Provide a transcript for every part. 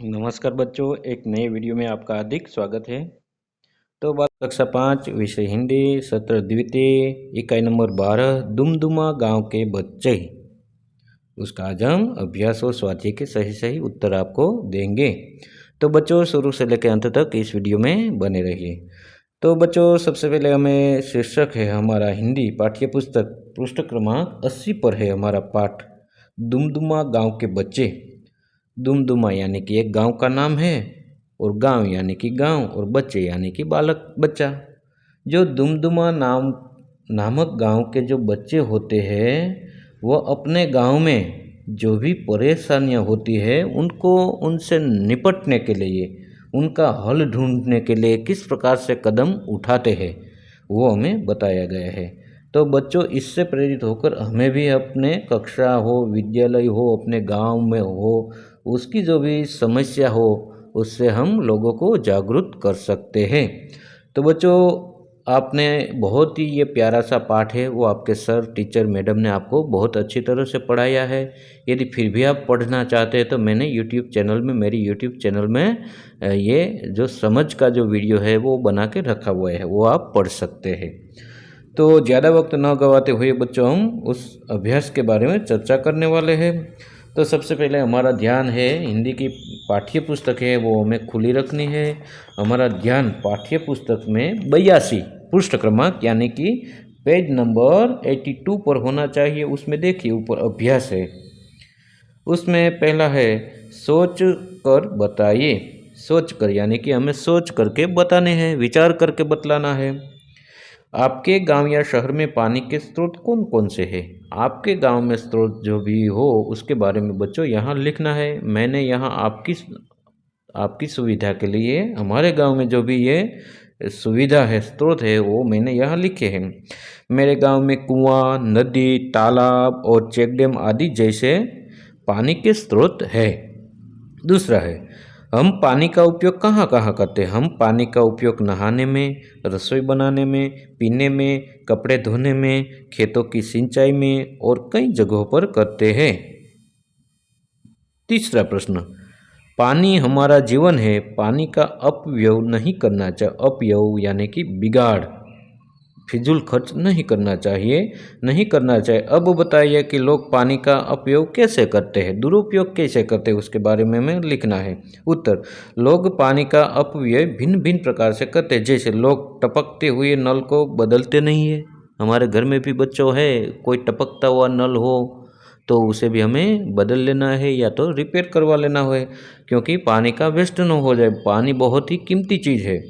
नमस्कार बच्चों, एक नए वीडियो में आपका हार्दिक स्वागत है। तो बात कक्षा 5 विषय हिंदी सत्र द्वितीय इकाई नंबर 12 दुमदुमा गांव के बच्चे, उसका आज हम अभ्यास और स्वाध्याय के सही सही उत्तर आपको देंगे। तो बच्चों शुरू से लेकर अंत तक इस वीडियो में बने रहिए। तो बच्चों सबसे पहले हमें शीर्षक है हमारा हिंदी पाठ्य पुस्तक पृष्ठ क्रमांक 80 पर है हमारा पाठ दुमदुमा गांव के बच्चे। दुमदुमा यानी कि एक गांव का नाम है और गांव यानी कि गांव और बच्चे यानी कि बालक बच्चा। जो दुमदुमा नामक गांव के जो बच्चे होते हैं वह अपने गांव में जो भी परेशानियां होती है उनको उनसे निपटने के लिए उनका हल ढूंढने के लिए किस प्रकार से कदम उठाते हैं वो हमें बताया गया है। तो बच्चों इससे प्रेरित होकर हमें भी अपने कक्षा हो विद्यालय हो अपने गांव में हो उसकी जो भी समस्या हो उससे हम लोगों को जागरूक कर सकते हैं। तो बच्चों आपने बहुत ही ये प्यारा सा पाठ है वो आपके सर टीचर मैडम ने आपको बहुत अच्छी तरह से पढ़ाया है। यदि फिर भी आप पढ़ना चाहते हैं तो मैंने मेरी यूट्यूब चैनल में ये जो समझ का जो वीडियो है वो बना के रखा हुआ है, वो आप पढ़ सकते हैं। तो ज़्यादा वक्त न गवाते हुए बच्चों हम उस अभ्यास के बारे में चर्चा करने वाले हैं। तो सबसे पहले हमारा ध्यान है हिंदी की पाठ्य पुस्तक है वो हमें खुली रखनी है। हमारा ध्यान पाठ्य पुस्तक में 82 पृष्ठ क्रमांक यानी कि पेज नंबर 82 पर होना चाहिए। उसमें देखिए ऊपर अभ्यास है, उसमें पहला है सोच कर बताइए। सोच कर यानी कि हमें सोच करके बताने हैं, विचार करके बतलाना है। आपके गांव या शहर में पानी के स्रोत कौन कौन से हैं? आपके गांव में स्रोत जो भी हो उसके बारे में बच्चों यहाँ लिखना है। मैंने यहाँ आपकी सुविधा के लिए हमारे गांव में जो भी ये सुविधा है स्रोत है वो मैंने यहाँ लिखे हैं। मेरे गांव में कुआं, नदी, तालाब और चेक डैम आदि जैसे पानी के स्रोत है। दूसरा है हम पानी का उपयोग कहाँ कहाँ करते हैं? हम पानी का उपयोग नहाने में, रसोई बनाने में, पीने में, कपड़े धोने में, खेतों की सिंचाई में और कई जगहों पर करते हैं। तीसरा प्रश्न पानी हमारा जीवन है, पानी का अपव्यय नहीं करना चाहिए। अपव्यय यानी कि बिगाड़, फिजूल खर्च नहीं करना चाहिए। अब बताइए कि लोग पानी का उपयोग कैसे करते हैं, दुरुपयोग कैसे करते हैं, उसके बारे में हमें लिखना है। उत्तर लोग पानी का अपव्यय भिन्न भिन्न प्रकार से करते हैं। जैसे लोग टपकते हुए नल को बदलते नहीं है। हमारे घर में भी बच्चों है कोई टपकता हुआ नल हो तो उसे भी हमें बदल लेना है या तो रिपेयर करवा लेना है, क्योंकि पानी का वेस्ट न हो जाए। पानी बहुत ही कीमती चीज़ है।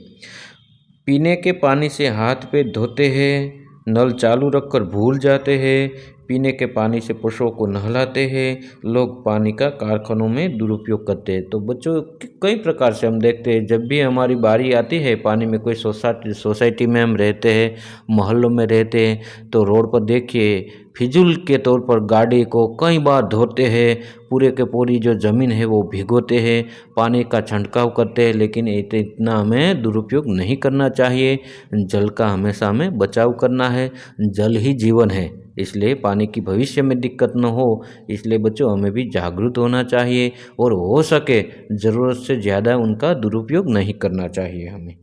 पीने के पानी से हाथ पैर धोते हैं, नल चालू रखकर भूल जाते हैं, पीने के पानी से पशुओं को नहलाते हैं। लोग पानी का कारखानों में दुरुपयोग करते हैं। तो बच्चों कई प्रकार से हम देखते हैं जब भी हमारी बारी आती है पानी में, कोई सोसाइटी में हम रहते हैं, मोहल्लों में रहते हैं, तो रोड पर देखिए फिजूल के तौर पर गाड़ी को कई बार धोते हैं, पूरे के पूरी जो ज़मीन है वो भिगोते हैं, पानी का छंटकाव करते हैं। लेकिन इतना हमें दुरुपयोग नहीं करना चाहिए। जल का हमेशा हमें बचाव करना है। जल ही जीवन है, इसलिए पानी की भविष्य में दिक्कत न हो इसलिए बच्चों हमें भी जागरूक होना चाहिए और हो सके ज़रूरत से ज़्यादा उनका दुरुपयोग नहीं करना चाहिए हमें।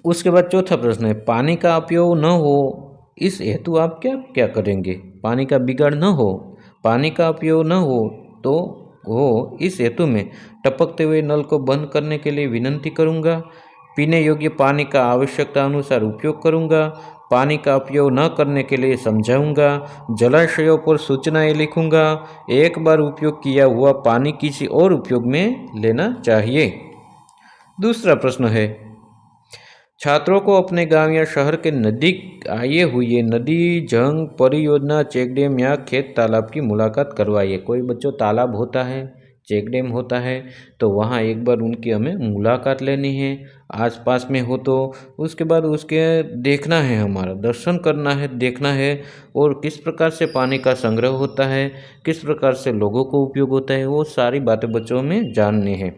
उसके बाद चौथा प्रश्न है पानी का अपयोग न हो इस हेतु आप क्या क्या करेंगे? पानी का बिगाड़ न हो, पानी का उपयोग न हो तो हो इस हेतु में टपकते हुए नल को बंद करने के लिए विनती करूँगा। पीने योग्य पानी का आवश्यकता अनुसार उपयोग करूँगा। पानी का उपयोग न करने के लिए समझाऊंगा। जलाशयों पर सूचनाएं लिखूंगा। एक बार उपयोग किया हुआ पानी किसी और उपयोग में लेना चाहिए। दूसरा प्रश्न है छात्रों को अपने गांव या शहर के नजदीक आए हुए नदी, जंग, परियोजना, चेक डैम या खेत तालाब की मुलाकात करवाइए। कोई बच्चों तालाब होता है, चेक डैम होता है, तो वहाँ एक बार उनकी हमें मुलाकात लेनी है। आसपास में हो तो उसके बाद उसके देखना है, हमारा दर्शन करना है, देखना है और किस प्रकार से पानी का संग्रह होता है, किस प्रकार से लोगों को उपयोग होता है, वो सारी बातें बच्चों में जाननी है।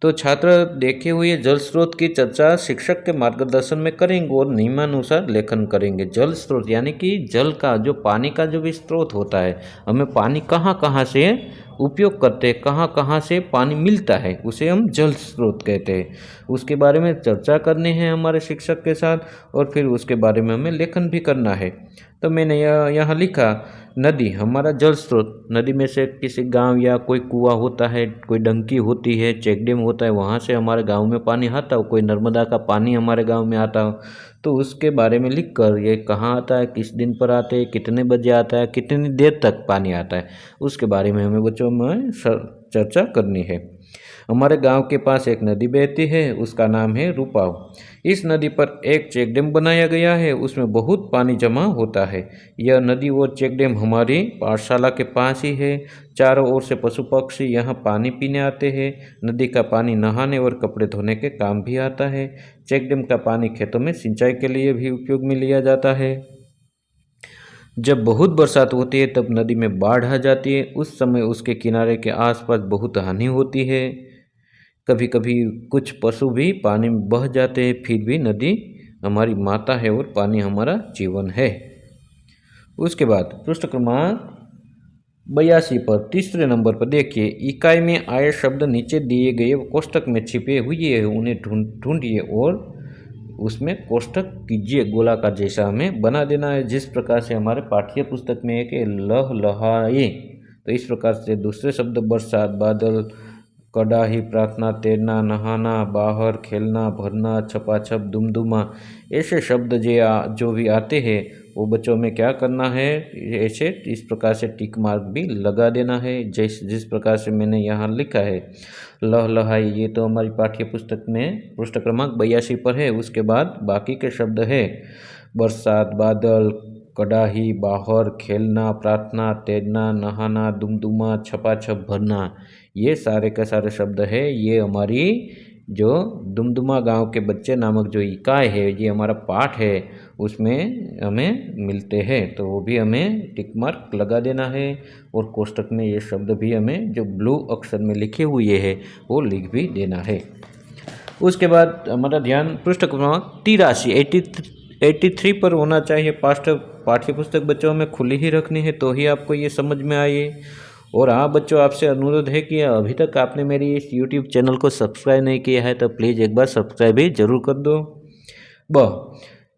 तो छात्र देखे हुए जल स्रोत की चर्चा शिक्षक के मार्गदर्शन में करेंगे और नियमानुसार लेखन करेंगे। जल स्रोत यानी कि जल का जो पानी का जो भी स्रोत होता है, हमें पानी कहाँ कहाँ से उपयोग करते हैं, कहाँ कहाँ से पानी मिलता है, उसे हम जल स्रोत कहते हैं। उसके बारे में चर्चा करनी है हमारे शिक्षक के साथ और फिर उसके बारे में हमें लेखन भी करना है। तो मैंने यहाँ लिखा, नदी हमारा जल स्रोत। नदी में से किसी गांव या कोई कुआं होता है, कोई डंकी होती है, चेक डैम होता है, वहाँ से हमारे गांव में पानी आता हो, कोई नर्मदा का पानी हमारे गांव में आता हो, तो उसके बारे में लिखकर ये कहाँ आता है, किस दिन पर आते हैं, कितने बजे आता है, कितनी देर तक पानी आता है, उसके बारे में हमें बच्चों में चर्चा करनी है। हमारे गांव के पास एक नदी बहती है, उसका नाम है रूपाव। इस नदी पर एक चेक डैम बनाया गया है, उसमें बहुत पानी जमा होता है। यह नदी और चेक डैम हमारी पाठशाला के पास ही है। चारों ओर से पशु पक्षी यहाँ पानी पीने आते हैं। नदी का पानी नहाने और कपड़े धोने के काम भी आता है। चेक डैम का पानी खेतों में सिंचाई के लिए भी उपयोग में लिया जाता है। जब बहुत बरसात होती है तब नदी में बाढ़ आ जाती है। उस समय उसके किनारे के आसपास बहुत हानि होती है। कभी कभी कुछ पशु भी पानी में बह जाते हैं, फिर भी नदी हमारी माता है और पानी हमारा जीवन है। उसके बाद पृष्ठ क्रमांक 82 पर तीसरे नंबर पर देखिए, इकाई में आए शब्द नीचे दिए गए कोष्टक में छिपे हुए हैं, उन्हें ढूंढिए और उसमें कोष्टक कीजिए। गोलाकार जैसा हमें बना देना है, जिस प्रकार से हमारे पाठ्य पुस्तक में है कि लह लहाए, तो इस प्रकार से दूसरे शब्द बरसात, बादल, कड़ाही, प्रार्थना, तैरना, नहाना, बाहर, खेलना, भरना, छपाछप, दुमदुमा, ऐसे शब्द जो भी आते हैं वो बच्चों में क्या करना है, ऐसे इस प्रकार से टिक मार्क भी लगा देना है। जिस प्रकार से मैंने यहाँ लिखा है लह लहाई, ये तो हमारी पाठ्य पुस्तक में पृष्ठ क्रमांक 82 पर है। उसके बाद बाकी के शब्द है बरसात, बादल, कड़ाही, बाहर, खेलना, प्रार्थना, तैरना, नहाना, दुमदुमा, छपाछप, भरना, ये सारे के सारे शब्द है। ये हमारी जो दुमदुमा गांव के बच्चे नामक जो इकाई है, ये हमारा पाठ है, उसमें हमें मिलते हैं, तो वो भी हमें टिक मार्क लगा देना है। और कोष्टक में ये शब्द भी हमें जो ब्लू अक्षर में लिखे हुए हैं वो लिख भी देना है। उसके बाद हमारा ध्यान पृष्ठ क्रमांक 83 पर होना चाहिए। पाठ्य पुस्तक बच्चों में खुली ही रखनी है, तो ही आपको ये समझ में आए। और हाँ बच्चों, आपसे अनुरोध है कि अभी तक आपने मेरी इस YouTube चैनल को सब्सक्राइब नहीं किया है तो प्लीज़ एक बार सब्सक्राइब भी जरूर कर दो।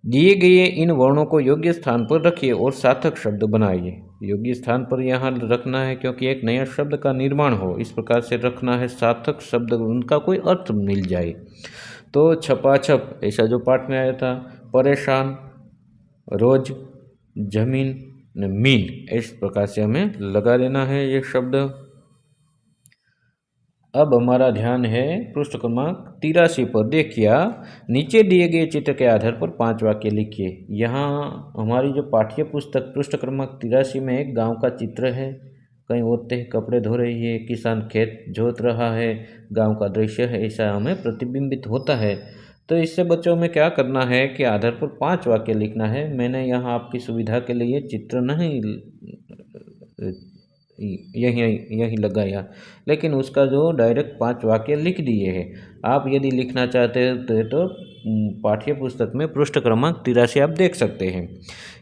दिए गए इन वर्णों को योग्य स्थान पर रखिए और सार्थक शब्द बनाइए। योग्य स्थान पर यहाँ रखना है क्योंकि एक नया शब्द का निर्माण हो, इस प्रकार से रखना है सार्थक शब्द, उनका कोई अर्थ मिल जाए। तो छपाछप ऐसा जो पाठ में आया था, परेशान, रोज, जमीन, मीन, इस प्रकार से हमें लगा देना है ये शब्द। अब हमारा ध्यान है पृष्ठ क्रमांक 83 पर। देखिए, नीचे दिए गए चित्र के आधार पर 5 वाक्य लिखिए। यहाँ हमारी जो पाठ्य पुस्तक पृष्ठ क्रमांक 83 में एक गांव का चित्र है। कई औरतें कपड़े धो रही है, किसान खेत जोत रहा है, गांव का दृश्य है, ऐसा हमें प्रतिबिंबित होता है। तो इससे बच्चों में क्या करना है कि आधार पर 5 वाक्य लिखना है। मैंने यहाँ आपकी सुविधा के लिए चित्र नहीं यही लगाया, लेकिन उसका जो डायरेक्ट 5 वाक्य लिख दिए हैं। आप यदि लिखना चाहते हैं तो पाठ्य पुस्तक में पृष्ठ क्रमांक 83 आप देख सकते हैं।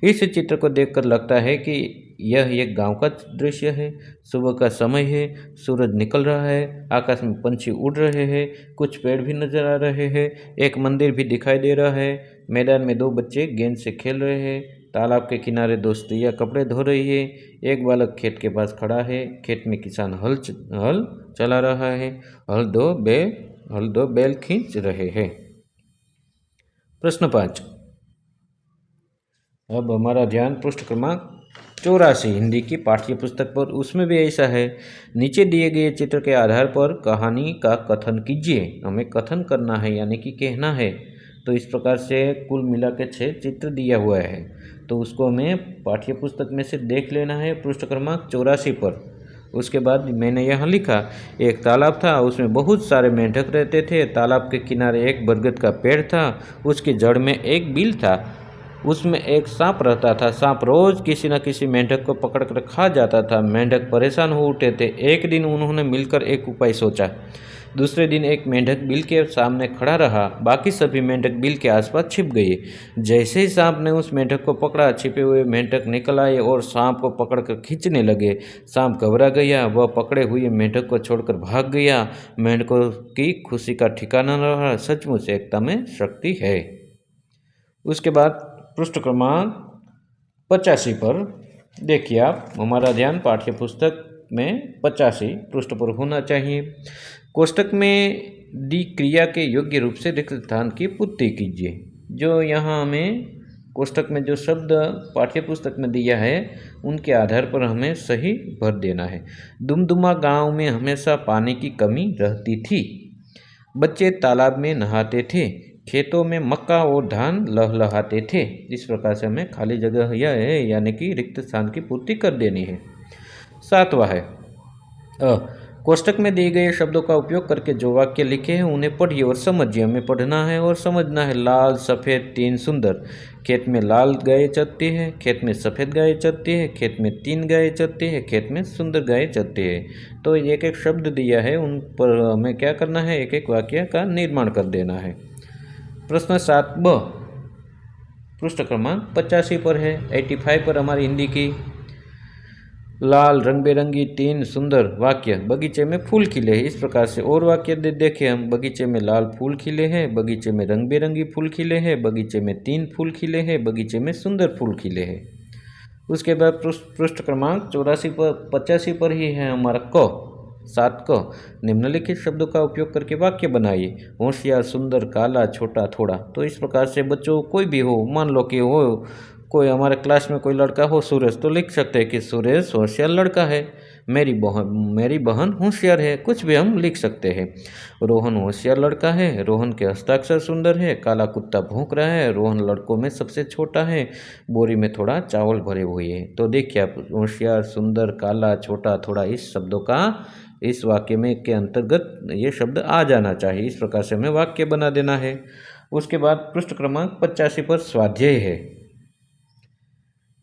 इस चित्र को देखकर लगता है कि यह एक गांव का दृश्य है। सुबह का समय है, सूरज निकल रहा है, आकाश में पंछी उड़ रहे हैं, कुछ पेड़ भी नजर आ रहे हैं, एक मंदिर भी दिखाई दे रहा है। मैदान में 2 बच्चे गेंद से खेल रहे हैं। तालाब के किनारे 2 स्त्रियाँ कपड़े धो रही है। एक बालक खेत के पास खड़ा है। खेत में किसान हल चला रहा है। हल दो बैल खींच रहे हैं। प्रश्न 5। अब हमारा ध्यान पृष्ठ क्रमांक 84 हिंदी की पाठ्य पुस्तक पर। उसमें भी ऐसा है, नीचे दिए गए चित्र के आधार पर कहानी का कथन कीजिए। हमें कथन करना है यानी कि कहना है। तो इस प्रकार से कुल मिला के 6 चित्र दिया हुआ है, तो उसको हमें पाठ्य पुस्तक में से देख लेना है पृष्ठ क्रमांक 84 पर। उसके बाद मैंने यहाँ लिखा, एक तालाब था, उसमें बहुत सारे मेंढक रहते थे। तालाब के किनारे एक बरगद का पेड़ था, उसकी जड़ में एक बिल था, उसमें एक सांप रहता था। सांप रोज किसी न किसी मेंढक को पकड़ कर खा जाता था। मेंढक परेशान हो उठे थे। एक दिन उन्होंने मिलकर एक उपाय सोचा। दूसरे दिन एक मेंढक बिल के सामने खड़ा रहा, बाकी सभी मेंढक बिल के आसपास छिप गए। जैसे ही सांप ने उस मेंढक को पकड़ा, छिपे हुए मेंढक निकल आए और सांप को पकड़कर खींचने लगे। सांप घबरा गया, वह पकड़े हुए मेंढक को छोड़कर भाग गया। मेंढकों की खुशी का ठिकाना न रहा। सचमुच एकता में शक्ति है। उसके बाद पृष्ठ क्रमांक 85 पर देखिए आप, हमारा ध्यान पाठ्य पुस्तक में 85 पृष्ठ पर होना चाहिए। कोष्टक में दी क्रिया के योग्य रूप से रिक्त स्थान की पूर्ति कीजिए। जो यहाँ हमें कोष्टक में जो शब्द पाठ्य पुस्तक में दिया है उनके आधार पर हमें सही भर देना है। दुमदुमा गांव में हमेशा पानी की कमी रहती थी। बच्चे तालाब में नहाते थे। खेतों में मक्का और धान लहलहाते थे। इस प्रकार से हमें खाली जगह यह है यानी कि रिक्त स्थान की पूर्ति कर देनी है। 7वां है कोष्टक में दिए गए शब्दों का उपयोग करके जो वाक्य लिखे हैं उन्हें पढ़िए और समझिए। हमें पढ़ना है और समझना है। लाल सफ़ेद 3 सुंदर। खेत में लाल गाय चरती है, खेत में सफ़ेद गाय चरती है, खेत में 3 गाय चरती है, खेत में सुंदर गाय चरती है। तो एक एक शब्द दिया है, उन पर हमें क्या करना है, एक एक वाक्य का निर्माण कर देना है। प्रश्न 7ब पृष्ठ क्रमांक 85 पर है। 85 पर हमारी हिंदी की लाल रंग बिरंगी 3 सुंदर वाक्य। बगीचे में फूल खिले हैं। इस प्रकार से और वाक्य देखें हम। बगीचे में लाल फूल खिले हैं, बगीचे में रंग बिरंगी फूल खिले हैं, बगीचे में 3 फूल खिले हैं, बगीचे में सुंदर फूल खिले हैं। उसके बाद पृष्ठ क्रमांक 84 पर 85 पर ही है हमारा क 7 क। निम्नलिखित शब्दों का उपयोग करके वाक्य बनाइए। होशियार, सुंदर, काला, छोटा, थोड़ा। तो इस प्रकार से बच्चों कोई भी हो, मान लो कि हो कोई हमारे क्लास में कोई लड़का हो सुरेश, तो लिख सकते हैं कि सुरेश होशियार लड़का है। मेरी बहन होशियार है। कुछ भी हम लिख सकते हैं। रोहन होशियार लड़का है। रोहन के हस्ताक्षर सुंदर है। काला कुत्ता भौंक रहा है। रोहन लड़कों में सबसे छोटा है। बोरी में थोड़ा चावल भरे हुए हैं। तो देखिए आप, होशियार, सुंदर, काला, छोटा, थोड़ा, इस शब्दों का इस वाक्य में के अंतर्गत ये शब्द आ जाना चाहिए। इस प्रकार से हमें वाक्य बना देना है। उसके बाद पृष्ठ क्रमांक 85 पर स्वाध्याय है।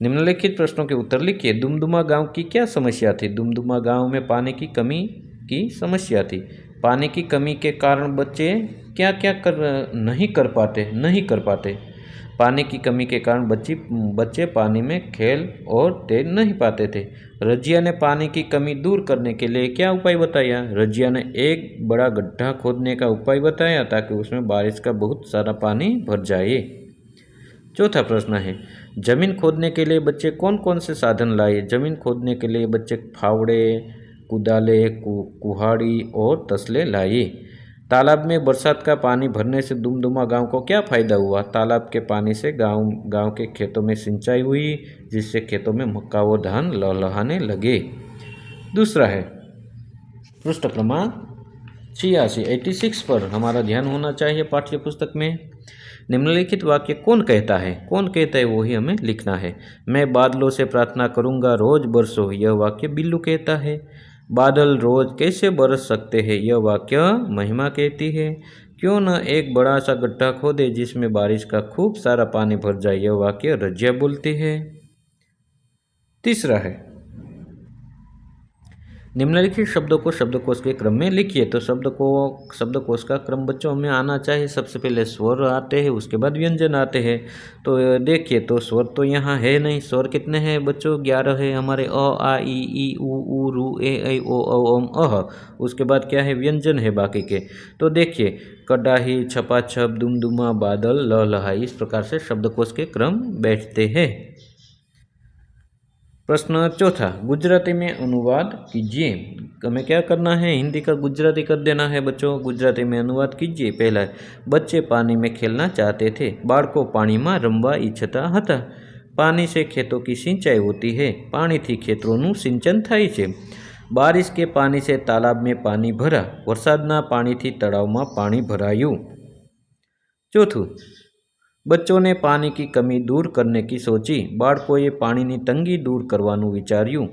निम्नलिखित प्रश्नों के उत्तर लिखिए। दुमदुमा गांव की क्या समस्या थी? दुमदुमा गांव में पानी की कमी की समस्या थी। पानी की कमी के कारण बच्चे क्या क्या नहीं कर पाते। पानी की कमी के कारण बच्चे पानी में खेल और तैर नहीं पाते थे। रजिया ने पानी की कमी दूर करने के लिए क्या उपाय बताया? रजिया ने एक बड़ा गड्ढा खोदने का उपाय बताया ताकि उसमें बारिश का बहुत सारा पानी भर जाए। चौथा प्रश्न है, जमीन खोदने के लिए बच्चे कौन कौन से साधन लाए? जमीन खोदने के लिए बच्चे फावड़े, कुदाले, कुहाड़ी और तसले लाए। तालाब में बरसात का पानी भरने से दुमदुमा गांव को क्या फायदा हुआ? तालाब के पानी से गांव के खेतों में सिंचाई हुई, जिससे खेतों में मक्का और धान लहलहाने लगे। दूसरा है पृष्ठ क्रमांक 86 पर हमारा ध्यान होना चाहिए पाठ्य पुस्तक में। निम्नलिखित वाक्य कौन कहता है? कौन कहता है वही हमें लिखना है। मैं बादलों से प्रार्थना करूंगा रोज बरसो, यह वाक्य बिल्लू कहता है। बादल रोज कैसे बरस सकते हैं? यह वाक्य महिमा कहती है। क्यों न एक बड़ा सा गड्ढा खोदे जिसमें बारिश का खूब सारा पानी भर जाए, यह वाक्य रजिया बोलती है। तीसरा है, निम्नलिखित शब्दों को शब्दकोश के क्रम में लिखिए। तो शब्दकोश का क्रम बच्चों में आना चाहिए। सबसे पहले स्वर आते हैं, उसके बाद व्यंजन आते हैं। तो देखिए, तो स्वर तो यहाँ है नहीं। स्वर कितने हैं बच्चों? 11 है हमारे। अ, आ, ई, उ, रू, ए, ऐ, ओ, औ, अम, अह। उसके बाद क्या है? व्यंजन है बाकी के। तो देखिए, कडाही, छपाछप, दुमदुमा, बादल, लहलहाई, इस प्रकार से शब्दकोश के क्रम बैठते हैं। प्रश्न चौथा, गुजराती में अनुवाद कीजिए। हमें क्या करना है? हिंदी का गुजराती कर देना है बच्चों। गुजराती में अनुवाद कीजिए। पहला, बच्चे पानी में खेलना चाहते थे। बाળકો પાણીમાં રમવા ઈચ્છતા હતા। પાણી से खेतों की सिंचाई होती है। પાણીથી ખેતરોનું સિંચન થાય છે। बारिश के पानी से तालाब में पानी भरा। वरसादના પાણીથી તળાવમાં પાણી ભરાયું। चौथું, बच्चों ने पानी की कमी दूर करने की सोची। बाળકોએ પાણીની તંગી दूर કરવાનું વિચાર્યું।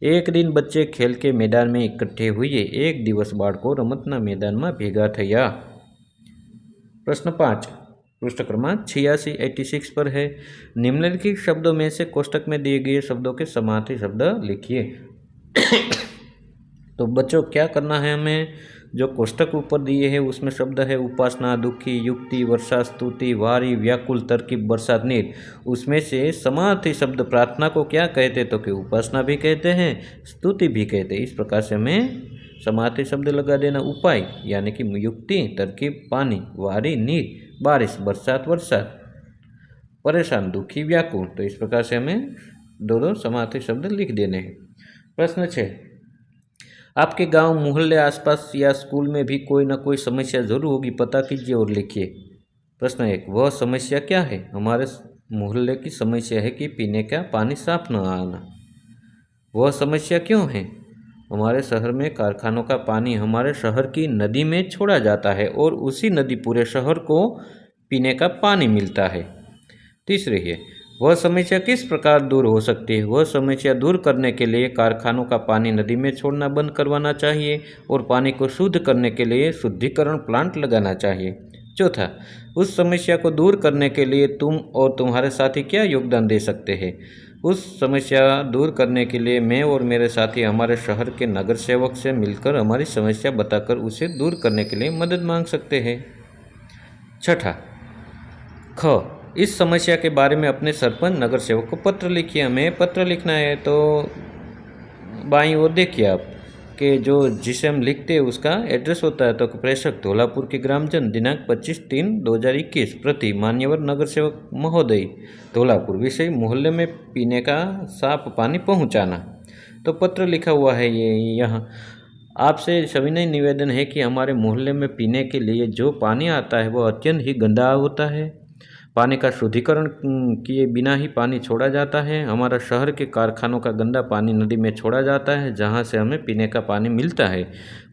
एक दिन बच्चे खेल के मैदान में इकट्ठे हुए। एक दिवस बाળકો रमतના मैदाનમાં ભેગા થયા। प्रश्न 5 पृष्ठ क्रमांक 86 पर है। निम्नलिखित शब्दों में से कोष्टक में दिए गए शब्दों के समार्थी शब्द लिखिए। तो बच्चों क्या करना है हमें? जो कोष्टक ऊपर दिए हैं उसमें शब्द है उपासना, दुखी, युक्ति, वर्षा, स्तुति, वारी, व्याकुल, तरकीब, बरसात, नीर। उसमें से समार्थी शब्द प्रार्थना को क्या कहते तो कि उपासना भी कहते हैं, स्तुति भी कहते हैं। इस प्रकार से हमें समार्थी शब्द लगा देना। उपाय यानी कि युक्ति, तरकीब पानी, वारी नीर, बारिश बरसात वर्षा, परेशान दुखी व्याकुल। तो इस प्रकार से हमें दो समार्थी शब्द लिख देने हैं। प्रश्न 6, आपके गांव, मोहल्ले, आसपास या स्कूल में भी कोई ना कोई समस्या जरूर होगी, पता कीजिए और लिखिए। प्रश्न 1, वह समस्या क्या है? हमारे मोहल्ले की समस्या है कि पीने का पानी साफ न आना। वह समस्या क्यों है? हमारे शहर में कारखानों का पानी हमारे शहर की नदी में छोड़ा जाता है और उसी नदी पूरे शहर को पीने का पानी मिलता है। तीसरी है, वह समस्या किस प्रकार दूर हो सकती है? वह समस्या दूर करने के लिए कारखानों का पानी नदी में छोड़ना बंद करवाना चाहिए और पानी को शुद्ध करने के लिए शुद्धिकरण प्लांट लगाना चाहिए। चौथा, उस समस्या को दूर करने के लिए तुम और तुम्हारे साथी क्या योगदान दे सकते हैं? उस समस्या दूर करने के लिए मैं और मेरे साथी हमारे शहर के नगर सेवक से मिलकर हमारी समस्या बताकर उसे दूर करने के लिए मदद मांग सकते हैं। छठा, ख, इस समस्या के बारे में अपने सरपंच, नगर सेवक को पत्र लिखिए। हमें पत्र लिखना है तो बाईं ओर देखिए आप कि जो जिसे हम लिखते हैं उसका एड्रेस होता है। तो प्रेषक धौलापुर के ग्रामजन, दिनांक 25/3/2021, प्रति मान्यवर नगर सेवक महोदय, धौलापुर। विषय मोहल्ले में पीने का साफ पानी पहुंचाना। तो पत्र लिखा हुआ है ये यहाँ। आपसे सविनय निवेदन है कि हमारे मोहल्ले में पीने के लिए जो पानी आता है वह अत्यंत ही गंदा होता है। पानी का शुद्धिकरण किए बिना ही पानी छोड़ा जाता है। हमारा शहर के कारखानों का गंदा पानी नदी में छोड़ा जाता है जहां से हमें पीने का पानी मिलता है।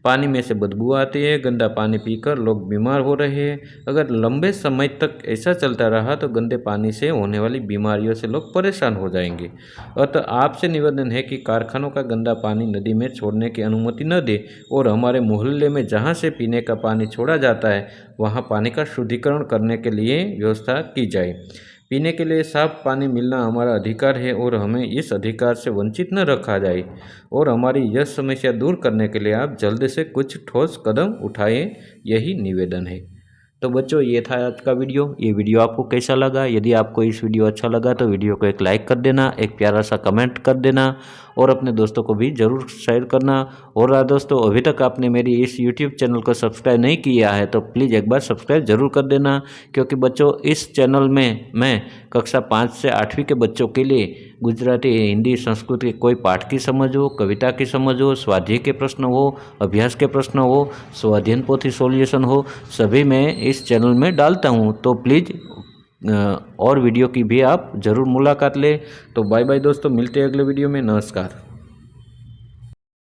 पानी में से बदबू आती है। गंदा पानी पीकर लोग बीमार हो रहे हैं। अगर लंबे समय तक ऐसा चलता रहा तो गंदे पानी से होने वाली बीमारियों से लोग परेशान हो जाएंगे। अतः आपसे निवेदन है कि कारखानों का गंदा पानी नदी में छोड़ने की अनुमति न दे और हमारे मोहल्ले में जहाँ से पीने का पानी छोड़ा जाता है वहाँ पानी का शुद्धिकरण करने के लिए व्यवस्था की जाए। पीने के लिए साफ पानी मिलना हमारा अधिकार है और हमें इस अधिकार से वंचित न रखा जाए। और हमारी यह समस्या दूर करने के लिए आप जल्द से कुछ ठोस कदम उठाएं, यही निवेदन है। तो बच्चों, ये था आज का वीडियो। ये वीडियो आपको कैसा लगा? यदि आपको इस वीडियो अच्छा लगा तो वीडियो को एक लाइक कर देना, एक प्यारा सा कमेंट कर देना और अपने दोस्तों को भी ज़रूर शेयर करना। और दोस्तों, अभी तक आपने मेरी इस YouTube चैनल को सब्सक्राइब नहीं किया है तो प्लीज़ एक बार सब्सक्राइब जरूर कर देना, क्योंकि बच्चों इस चैनल में मैं कक्षा 5 से 8वीं के बच्चों के लिए गुजराती, हिंदी, संस्कृत के कोई पाठ की समझ हो, कविता की समझ हो, स्वाध्याय के प्रश्न हो, अभ्यास के प्रश्न हो, स्वाध्ययन पोथी सॉल्यूशन हो, सभी मैं इस चैनल में डालता हूँ। तो प्लीज़ और वीडियो की भी आप ज़रूर मुलाकात लें। तो बाय बाय दोस्तों, मिलते हैं अगले वीडियो में। नमस्कार।